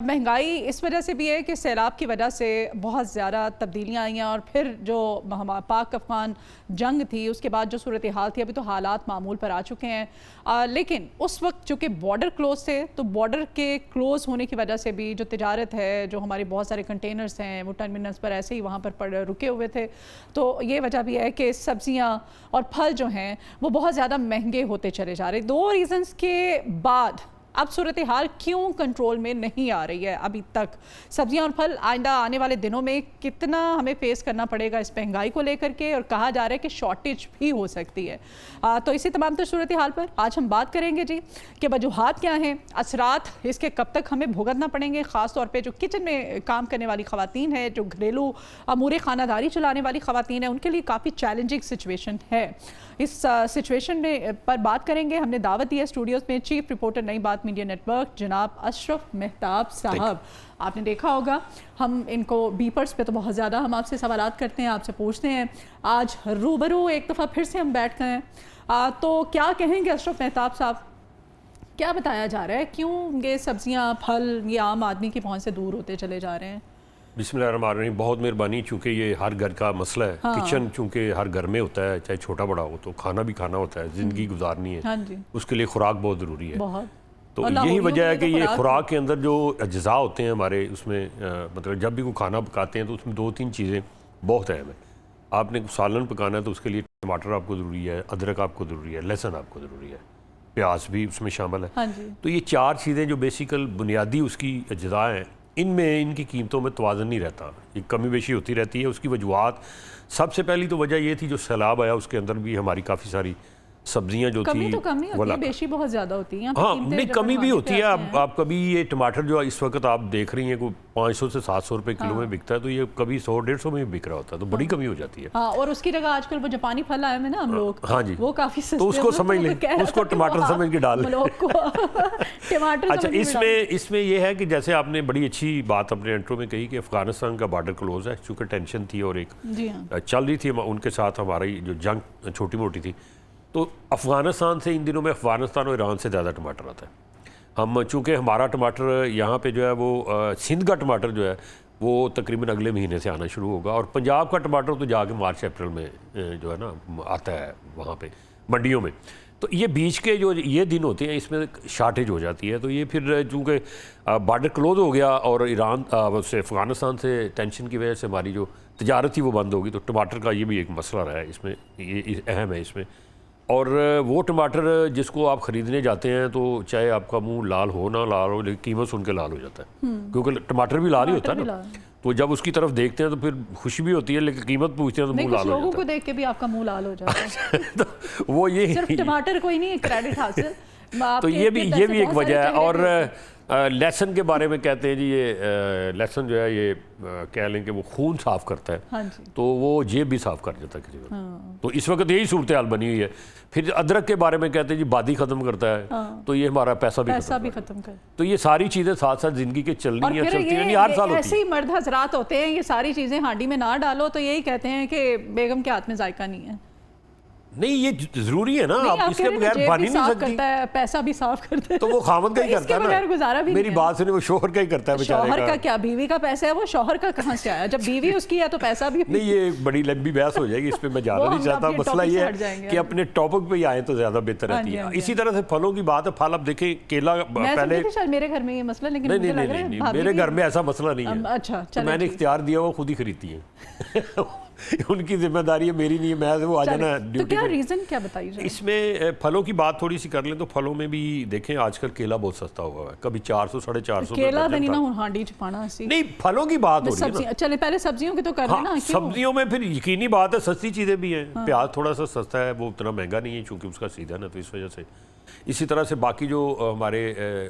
महंगाई इस वजह से भी है कि सैलाब की वजह से बहुत ज़्यादा तब्दीलियाँ आई हैं और फिर जो पाक अफ़गान जंग थी उसके बाद जो सूरत हाल थी, अभी तो हालात मामूल पर आ चुके हैं। लेकिन उस वक्त चूँकि बॉर्डर क्लोज थे तो बॉर्डर के क्लोज होने की वजह से भी जो तिजारत है, जो हमारे बहुत सारे कंटेनर्स हैं वो टर्मिनल्स पर ऐसे ही वहाँ पर रुके हुए थे। तो ये वजह भी है कि सब्ज़ियाँ और फल जो हैं वो बहुत ज़्यादा महंगे होते चले जा रहे। दो रीज़न्स के बाद अब सूरत हाल क्यों कंट्रोल में नहीं आ रही है अभी तक? सब्जियां और फल आइंदा आने वाले दिनों में कितना हमें फेस करना पड़ेगा इस महंगाई को लेकर के, और कहा जा रहा है कि शॉर्टेज भी हो सकती है। तो इसी तमाम तर सूरत हाल पर आज हम बात करेंगे जी कि वजूहात क्या हैं, असरात इसके कब तक हमें भुगतना पड़ेंगे, ख़ास तौर पर जो किचन में काम करने वाली ख़वातीन है, जो घरेलू अमूर खानादारी चलाने वाली ख़वातीन है, उनके लिए काफ़ी चैलेंजिंग सिचुएशन है। इस सिचुएशन में पर बात करेंगे। हमने दावत दी है स्टूडियोज़ में चीफ रिपोर्टर नई बात मीडिया नेटवर्क जनाब अशरफ मेहताब साहब। आपने देखा होगा हम इनको बीपर्स पे तो बहुत ज़्यादा हम आपसे सवालात करते हैं, आपसे पूछते हैं। आज रूबरू एक दफ़ा फिर से हम बैठ गए हैं। तो क्या कहेंगे अशरफ मेहताब साहब, क्या बताया जा रहा है, क्यों ये सब्जियां फल ये आम आदमी की पहुंच से दूर होते चले जा रहे हैं? बिस्मिल्लाहिर्रहमानिर्रहीम। बहुत मेहरबानी। चूँकि ये हर घर का मसला है। हाँ। किचन चूँकि हर घर में होता है, चाहे छोटा बड़ा हो, तो खाना भी खाना होता है, ज़िंदगी गुजारनी है। हाँ जी। उसके लिए खुराक बहुत ज़रूरी है। बहुत। तो यही वजह है कि ये खुराक के अंदर जो अज्जा होते हैं हमारे, उसमें मतलब जब भी कोई खाना पकाते हैं तो उसमें दो तीन चीज़ें बहुत अहम है। आपने सालन पकाना है तो उसके लिए टमाटर आपको ज़रूरी है, अदरक आपको ज़रूरी है, लहसुन आपको ज़रूरी है, प्याज भी उसमें शामिल है। हाँ जी। तो ये चार चीज़ें जो बेसिकल बुनियादी उसकी अज्जा हैं, इनमें इनकी कीमतों में तवाज़ुन नहीं रहता, एक कमी बेशी होती रहती है। उसकी वजूहात सबसे पहली तो वजह ये थी जो सैलाब आया उसके अंदर भी हमारी काफ़ी सारी सब्जियां जो कमी थी तो कम नहीं होती है, बेशी बहुत ज़्यादा होती है। हाँ, नहीं कमी भी होती है। आप कभी ये टमाटर जो इस वक्त आप देख रही हैं को 500 से 700 रुपए किलो में बिकता है, तो ये कभी 100-150 में भी बिक रहा होता है, तो बड़ी कमी हो जाती है। हाँ, और उसकी जगह आजकल वो जापानी फल आए हैं ना हम लोग, हाँ जी, वो काफ़ी सस्ते, तो उसको समझ लें, उसको टमाटर समझ के डाल टमाटर। अच्छा, इसमें यह है कि जैसे आपने बड़ी अच्छी बात अपने इंट्रो में कही कि अफगानिस्तान का बॉर्डर क्लोज है, चूँकि टेंशन थी और एक चल रही थी उनके साथ हमारी जो जंग छोटी मोटी थी, तो अफ़गानिस्तान से इन दिनों में अफ़गानिस्तान और ईरान से ज़्यादा टमाटर आता है। हम चूँकि हमारा टमाटर यहाँ पे जो है वो सिंध का टमाटर जो है वो तकरीबन अगले महीने से आना शुरू होगा, और पंजाब का टमाटर तो जाके मार्च अप्रैल में जो है ना आता है वहाँ पे मंडियों में। तो ये बीच के जो ये दिन होते हैं इसमें शार्टेज हो जाती है। तो ये फिर चूँकि बॉर्डर क्लोज हो गया और ईरान से अफ़गानिस्तान से टेंशन की वजह से हमारी जो तजारत थी वो बंद होगी, तो टमाटर का ये भी एक मसला रहा है इसमें, ये अहम है इसमें। और वो टमाटर जिसको आप ख़रीदने जाते हैं तो चाहे आपका मुंह लाल हो ना लाल हो, लेकिन कीमत सुन के लाल हो जाता है, क्योंकि टमाटर भी लाल ही होता है ना। तो जब उसकी तरफ देखते हैं तो फिर खुशी भी होती है, लेकिन कीमत पूछते हैं तो मुंह लाल हो जाता है। लोगों को देख के भी आपका मुंह लाल हो जाता है। तो वो ये सिर्फ टमाटर कोई नहीं क्रेडिट हासिल, तो ये भी एक वजह है। और लहसुन के बारे में कहते हैं जी, ये लहसुन जो है ये कह लें कि वो खून साफ़ करता है। हाँ जी। तो वो जेब भी साफ़ कर देता है किसी को। हाँ। तो इस वक्त यही सूरत हाल बनी हुई है। फिर अदरक के बारे में कहते हैं जी बादी ख़त्म करता है। हाँ। तो ये हमारा पैसा भी ख़त्म कर। तो ये सारी चीज़ें साथ साथ ज़िंदगी के चलनी है, चलती है, हर साल ऐसे ही मर्द हजरात होते हैं, ये सारी चीज़ें हांडी में ना डालो तो यही कहते हैं कि बेगम के हाथ में जायका नहीं है। नहीं, ये जरूरी है ना, आप इसके बगैर बन ही नहीं सकती। पैसा भी साफ करता है तो वो खामद का ही करता है ना, गुजारा भी मेरी बात सुनिए, वो शोहर का ही करता है। शोहर का क्या, बीवी का पैसा है, वो शोहर का कहाँ से आया? जब बीवी उसकी है तो पैसा भी नहीं। ये बड़ी लंबी बहस हो जाएगी, इस पे मैं जाना नहीं चाहता। मसला ये है कि अपने टॉपिक पे ही आए तो ज्यादा बेहतर रहती है। इसी तरह से फलों की बात है, फल आप देखें, केला पहले मेरे घर में ये मसला, लेकिन नहीं, मेरे घर में ऐसा मसला नहीं है। अच्छा, मैंने इख्तियार दिया, वो खुद ही खरीदती है। उनकी जिम्मेदारी है, मेरी नहीं है। मैं वो आ जाना ड्यूटी। तो क्या रीजन क्या बताइए? इसमें फलों की बात थोड़ी सी कर लें तो फलों में भी देखें आजकल केला बहुत सस्ता हुआ है, कभी 400-450 केला नहीं ना हांडी छपाना नहीं, फलों की बात हो रही है। चले पहले सब्जियों की तो कर लेना। सब्जियों में फिर यकीनी बात है सस्ती चीज़ें भी हैं। प्याज थोड़ा सा सस्ता है, वो उतना महंगा नहीं है चूँकि उसका सीजन है, तो इस वजह से। इसी तरह से बाकी जो हमारे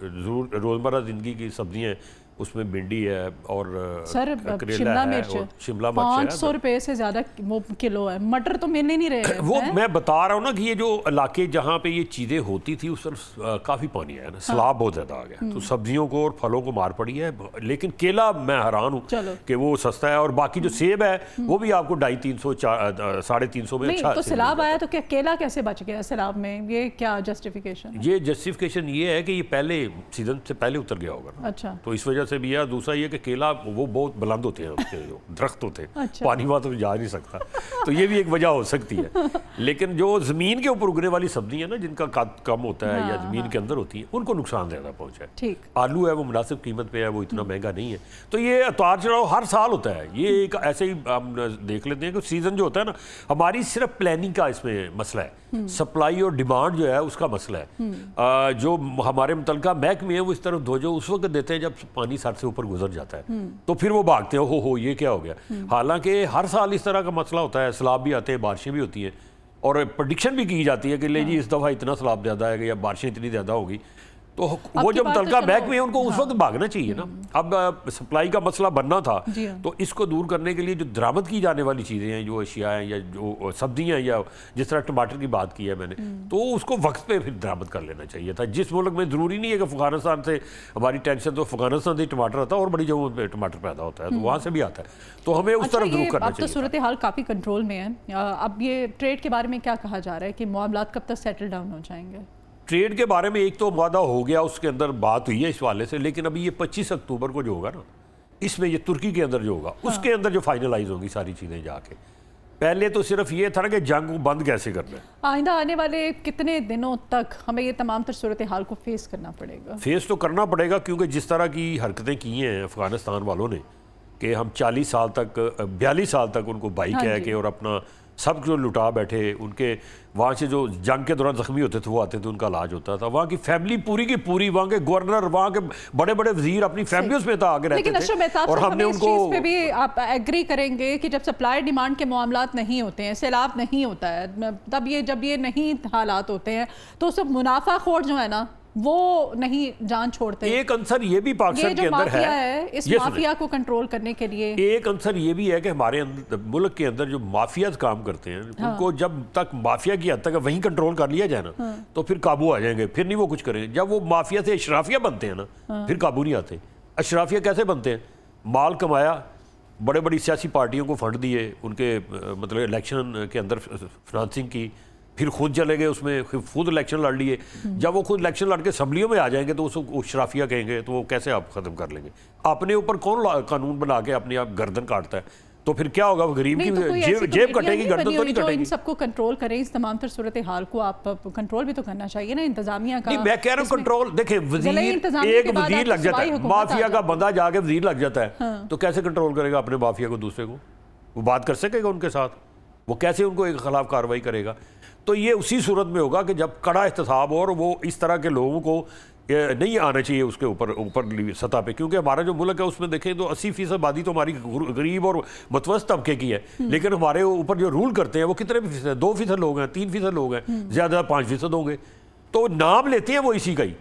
रोज़मर्रा ज़िंदगी की सब्जियाँ हैं उसमें भिंडी है और सर शिमला मिर्च 500 रुपए से ज़्यादा वो किलो है। मटर तो मिल नहीं रहे। वो मैं बता रहा हूँ ना कि ये जो इलाके जहाँ पे ये चीज़ें होती थी उस पर काफ़ी पानी आया ना, सैलाब बहुत ज़्यादा आ गया, तो सब्जियों को और फलों को मार पड़ी है। लेकिन केला मैं हैरान हूँ कि वो सस्ता है, और बाकी जो सेब है वो भी आपको 250-300 350 में अच्छा। तो सैलाब आया तो क्या केला कैसे बच गया सैलाब में? ये क्या जस्टिफिकेशन? ये जस्टिफिकेशन ये है कि ये पहले सीजन से पहले उतर गया होगा। अच्छा, तो इस वजह से भी है, दूसरा ये कि केला वो बहुत बुलंद होते हैं, उसके जो दरख्त होते हैं, अच्छा। पानी वहाँ तो जा नहीं सकता, तो ये भी एक वजह हो सकती है। लेकिन जो ज़मीन के ऊपर उगने वाली सब्जी है ना, जिनका कद कम होता है या ज़मीन के अंदर होती है, उनको नुकसान ज़्यादा पहुँचा है। ठीक, आलू है वो मुनासिब कीमत पे है, वो इतना महंगा नहीं है। तो ये उतार चढ़ाव हर साल होता है, ये एक ऐसे ही हम देख लेते हैं कि सीज़न जो होता है ना, हमारी सिर्फ प्लानिंग का इसमें मसला है, सप्लाई और डिमांड जो है उसका मसला है। जो हमारे मुतलका महकमे है वो इस तरफ धोजो उस वक्त देते हैं जब पानी सर से ऊपर गुजर जाता है, तो फिर वो भागते हैं, हो ये क्या हो गया। हालांकि हर साल इस तरह का मसला होता है, सैलाब भी आते हैं, बारिशें भी होती हैं, और प्रेडिक्शन भी की जाती है कि ले जी इस दफ़ा इतना सैलाब ज़्यादा है या बारिशें इतनी ज़्यादा होगी, तो वो जो मुतलका महकमे है उनको उस वक्त भागना चाहिए ना। अब सप्लाई का मसला बनना था, तो इसको दूर करने के लिए जो दरामद की जाने वाली चीज़ें हैं, जो अशिया हैं या जो सब्जियां, या जिस तरह टमाटर की बात की है मैंने, तो उसको वक्त पे फिर दरामद कर लेना चाहिए था। जिस मुल्क में ज़रूरी नहीं है कि अफगानिस्तान से हमारी टेंशन, तो अफगानिस्तान से टमाटर आता है और बड़ी जगहों पर टमाटर पैदा होता है, तो वहाँ से भी आता है, तो हमें उस तरफ रुख करना चाहिए। तो सूरत हाल काफ़ी कंट्रोल में है। अब ये ट्रेड के बारे में क्या कहा जा रहा है कि मामलात कब तक सेटल डाउन हो जाएंगे? ट्रेड के बारे में एक तो वादा हो गया, उसके अंदर बात हुई है इस वाले से, लेकिन अभी ये 25 अक्टूबर को जो होगा ना, इसमें ये तुर्की के अंदर जो होगा, उसके अंदर जो फाइनलाइज होगी सारी चीज़ें जाके। पहले तो सिर्फ ये था ना कि जंग को बंद कैसे करना है। आइंदा आने वाले कितने दिनों तक हमें ये तमाम तर सूरत हाल को फेस करना पड़ेगा? फेस तो करना पड़ेगा, क्योंकि जिस तरह की हरकतें की हैं अफगानिस्तान वालों ने कि हम 40 साल तक 42 साल तक उनको भाई कह के और अपना सब जो लुटा बैठे, उनके वहाँ से जो जंग के दौरान ज़ख्मी होते थे वो आते थे, उनका इलाज होता था, वहाँ की फैमिली पूरी की पूरी, वहाँ के गवर्नर, वहाँ के बड़े बड़े वज़ीर अपनी फैमिलियों में था आगे रहते थे, और हमने उनको पे भी आप एग्री करेंगे कि जब सप्लाई डिमांड के मामलात नहीं होते हैं, सैलाब नहीं होता है, तब ये जब ये नहीं हालात होते हैं तो सब मुनाफाखोर जो है ना वो नहीं जान छोड़ते। एक आंसर ये भी पाकिस्तान के अंदर है, इस माफिया को कंट्रोल करने के लिए एक आंसर ये भी है कि हमारे मुल्क के अंदर जो माफियाज काम करते हैं, उनको जब तक माफिया की हद तक वहीं कंट्रोल कर लिया जाए ना, तो फिर काबू आ जाएंगे, फिर नहीं वो कुछ करेंगे। जब वो माफिया से अशराफिया बनते हैं ना, फिर काबू नहीं आते। अशराफिया कैसे बनते हैं? माल कमाया, बड़े बड़ी सियासी पार्टियों को फंड दिए, उनके मतलब इलेक्शन के अंदर फिनांसिंग की, फिर खुद चले गए उसमें, खुद इलेक्शन लड़ लिए। जब वो खुद इलेक्शन लड़ के असम्बलियों में आ जाएंगे तो उसको शराफिया कहेंगे, तो वो कैसे आप ख़त्म कर लेंगे? अपने ऊपर कौन कानून बना के अपने आप गर्दन काटता है? तो फिर क्या होगा? गरीब की जेब कटेगी, गर्दन तो नहीं कटेगी। इन सबको कंट्रोल करें, इस तमाम तर सूरत हाल को आप कंट्रोल भी तो करना चाहिए ना इंतजामिया का। नहीं, मैं कह रहा हूँ कंट्रोल, देखें वजीर, एक वजीर लग जाता है, माफिया का बंदा जाके वजीर लग जाता है, तो कैसे कंट्रोल करेगा अपने माफिया को? दूसरे को वो बात कर सकेगा उनके साथ? वो कैसे उनको एक खिलाफ कार्रवाई करेगा? तो ये उसी सूरत में होगा कि जब कड़ा एहतसाब और वो इस तरह के लोगों को नहीं आना चाहिए उसके ऊपर सतह पे, क्योंकि हमारा जो मुल्क है उसमें देखें तो 80% आबादी तो हमारी गरीब और मतवसत तबके की है, लेकिन हमारे ऊपर जो रूल करते हैं वो कितने फीसद है? 2% लोग हैं, 3% लोग हैं, ज़्यादा 5% होंगे। तो नाम लेते हैं वो इसी का ही।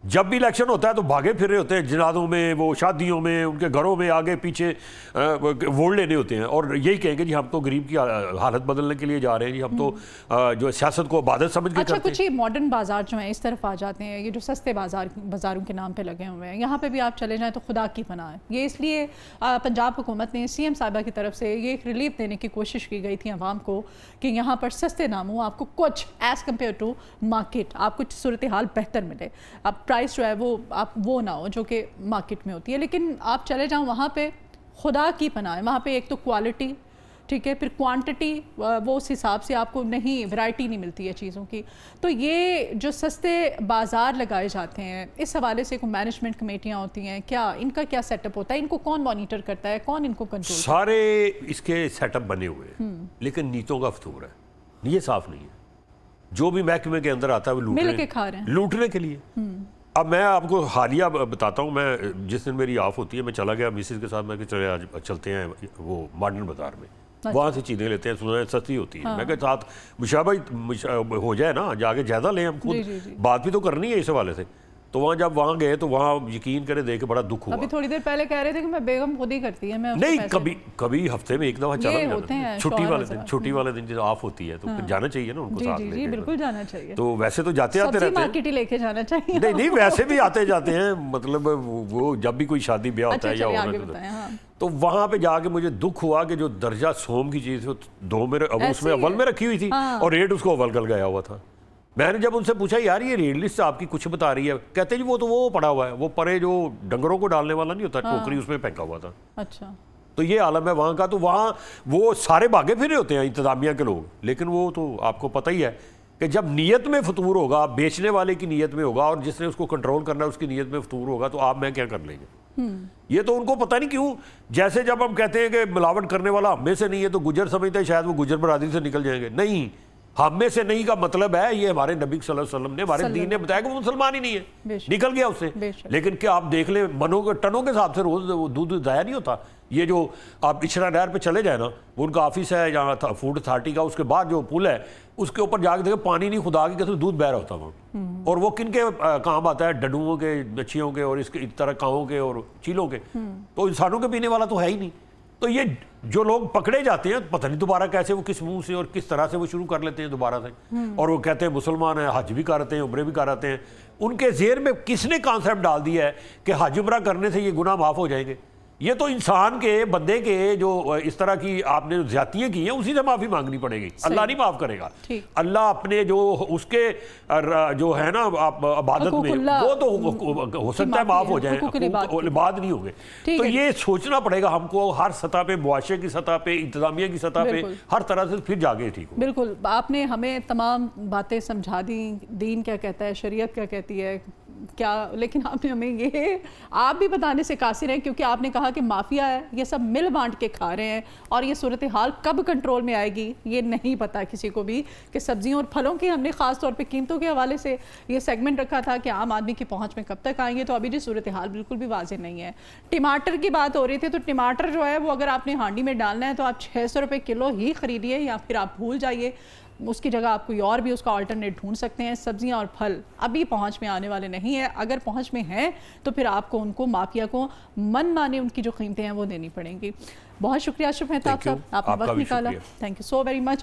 जब भी इलेक्शन होता है तो भागे फिर रहे होते हैं, जनाजों में, वो शादियों में, उनके घरों में आगे पीछे वोट लेने होते हैं, और यही कहेंगे जी हम तो गरीब की हालत बदलने के लिए जा रहे हैं जी, हम तो जो सियासत को इबादत समझ के अच्छा, करते हैं। कुछ ये मॉडर्न बाजार जो हैं इस तरफ आ जाते हैं, ये जो सस्ते बाजारों के नाम पे लगे हुए हैं, यहाँ पे भी आप चले जाएं तो खुदा की पनाह है। ये इसलिए पंजाब हुकूमत ने CM साहिबा की तरफ से ये एक रिलीफ देने की कोशिश की गई थी आवाम को कि यहाँ पर सस्ते दामों आपको कुछ एज़ कम्पेयर टू मार्केट आपको सूरत हाल बेहतर मिले। अब प्राइस जो है वो आप वो ना हो जो कि मार्केट में होती है, लेकिन आप चले जाओ वहाँ पे खुदा की पनाह है। वहाँ पे एक तो क्वालिटी ठीक है, फिर क्वांटिटी वो उस हिसाब से आपको नहीं, वैरायटी नहीं मिलती है चीज़ों की। तो ये जो सस्ते बाज़ार लगाए जाते हैं, इस हवाले से कोई मैनेजमेंट कमेटियाँ होती हैं क्या? इनका क्या सेटअप होता है? इनको कौन मॉनिटर करता है? कौन इनको कंट्रोल? सारे इसके सेटअप बने हुए हैं, लेकिन नीतों का फतूर है, ये साफ नहीं है। जो भी महकमे के अंदर आता है वो लूटने के लिए। अब मैं आपको हालिया बताता हूँ, मैं जिस दिन मेरी ऑफ होती है मैं चला गया मिसिस के साथ, मैं कि चले आज चलते हैं वो मॉडर्न बाज़ार में, वहाँ से चीज़ें लेते हैं, सुना है सस्ती होती है। मैं कहता साथ मुशाबा हो जाए ना, जाके ज़्यादा लें, हम खुद बात भी तो करनी है इस हवाले से। तो वहाँ जब वहाँ गए तो वहाँ यकीन करे देख के बड़ा दुख हुआ। अभी थोड़ी देर पहले कह रहे थे कि मैं बेगम खुद ही करती है, मैं नहीं, कभी हफ्ते में एक दफ़ा चला जाता है, छुट्टी वाले दिन जब ऑफ होती है तो जाना चाहिए ना उनको साथ लेके। बिल्कुल जाना चाहिए। तो वैसे तो जाते आते रहते हैं, मार्केट ही लेके जाना चाहिए। नहीं वैसे भी आते जाते हैं, मतलब वो जब भी कोई शादी ब्याह होता है या तो वहाँ पे जाके मुझे दुख हुआ कि जो दर्जा सोम की चीज़ दो मेरे उसमें अव्वल में रखी हुई थी और रेट उसको अव्वल कल गया हुआ था। मैंने जब उनसे पूछा यार ये रेट लिस्ट आपकी कुछ बता रही है, कहते जी वो तो वो पड़ा हुआ है, वो परे जो डंगरों को डालने वाला नहीं होता, टोकरी उसमें फेंका हुआ था। अच्छा, तो ये आलम है वहाँ का। तो वहाँ वो सारे भागे फिरे होते हैं इंतजामिया के लोग, लेकिन वो तो आपको पता ही है कि जब नीयत में फतूर होगा, बेचने वाले की नीयत में होगा और जिसने उसको कंट्रोल करना है उसकी नीयत में फतूर होगा, तो आप मैं क्या कर लेंगे। ये तो उनको पता नहीं क्यों, जैसे जब हम कहते हैं कि मिलावट करने वाला हम में से नहीं है तो गुजर समझते हैं शायद वो गुजर बरादरी से निकल जाएंगे। नहीं, हम में से नहीं का मतलब है ये हमारे नबी सल्लल्लाहु अलैहि वसल्लम ने, हमारे दीन ने बताया कि वो मुसलमान ही नहीं है, निकल गया उससे। लेकिन क्या आप देख लें मनों के टनों के हिसाब से रोज दूध जाया नहीं होता। ये जो आप इशरा नहर पे चले जाए ना, वो उनका ऑफिस है यहाँ फूड अथॉरिटी का, उसके बाद जो पुल है उसके ऊपर जाके देखे पानी नहीं, खुदा की कसम दूध बह रहा होता वहाँ। और वो किन के काम आता है, डडुओं के, मच्छियों के और इसके इस तरह काओं के और चीलों के, तो इंसानों के पीने वाला तो है ही नहीं। तो ये जो लोग पकड़े जाते हैं पता नहीं दोबारा कैसे वो किस मुंह से और किस तरह से वो शुरू कर लेते हैं दोबारा से, और वो कहते हैं मुसलमान हैं, हज भी कराते हैं, उम्रे भी कराते हैं। उनके जेर में किसने कॉन्सेप्ट डाल दिया है कि हज उम्रा करने से ये गुनाह माफ़ हो जाएंगे। ये तो इंसान के, बंदे के जो इस तरह की आपने ज्यादतियाँ की हैं उसी से माफ़ी मांगनी पड़ेगी, अल्लाह नहीं माफ़ करेगा। अल्लाह अपने जो उसके जो है ना आप इबादत में, वो तो हो सकता है माफ़ हो जाए, इबाद नहीं होंगे। तो ये सोचना पड़ेगा हमको हर सतह पे, मुआशरे की सतह पे, इंतजामिया की सतह पे, हर तरह से फिर जाके ठीक हो। बिल्कुल, आपने हमें तमाम बातें समझा दी, दीन क्या कहता है, शरीयत क्या कहती है क्या, लेकिन आपने हमें ये आप भी बताने से कासिर हैं, क्योंकि आपने कहा कि माफिया है, ये सब मिल बांट के खा रहे हैं और ये सूरत हाल कब कंट्रोल में आएगी ये नहीं पता किसी को भी। कि सब्जियों और फलों की हमने ख़ास तौर पे कीमतों के हवाले से ये सेगमेंट रखा था कि आम आदमी की पहुंच में कब तक आएंगे, तो अभी जी सूरत हाल बिल्कुल भी वाज़ेह नहीं है। टमाटर की बात हो रही थी, तो टमाटर जो है वो अगर आपने हांडी में डालना है तो आप 600 रुपये किलो ही खरीदिए, या फिर आप भूल जाइए, उसकी जगह आप कोई और भी उसका अल्टरनेट ढूंढ सकते हैं। सब्जियां और फल अभी पहुंच में आने वाले नहीं है, अगर पहुंच में हैं तो फिर आपको उनको, माफिया को मन माने उनकी जो कीमतें हैं वो देनी पड़ेंगी। बहुत शुक्रिया अशरफ मेहताब साहब, आपने वक्त निकाला, thank you so very much.